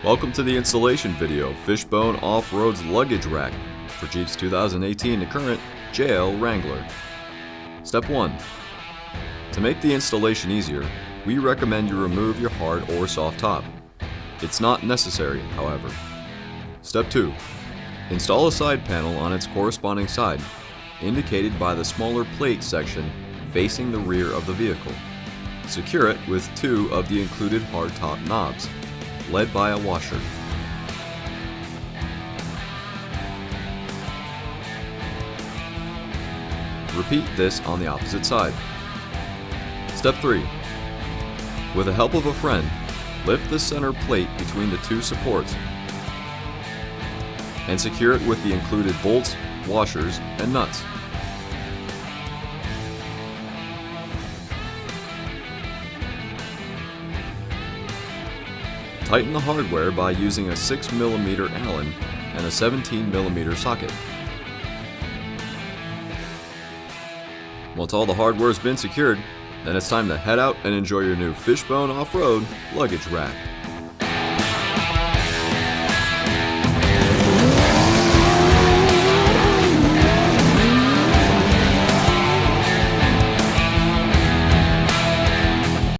Welcome to the installation video, Fishbone Off-Road's luggage rack for Jeep's 2018 to current JL Wrangler. Step 1. To make the installation easier, we recommend you remove your hard or soft top. It's not necessary, however. Step 2. Install a side panel on its corresponding side, indicated by the smaller plate section facing the rear of the vehicle. Secure it with 2 of the included hard top knobs, led by a washer. Repeat this on the opposite side. Step 3. With the help of a friend, lift the center plate between the 2 supports and secure it with the included bolts, washers, and nuts. Tighten the hardware by using a 6mm Allen and a 17mm socket. Once all the hardware has been secured, then it's time to head out and enjoy your new Fishbone Off-Road luggage rack.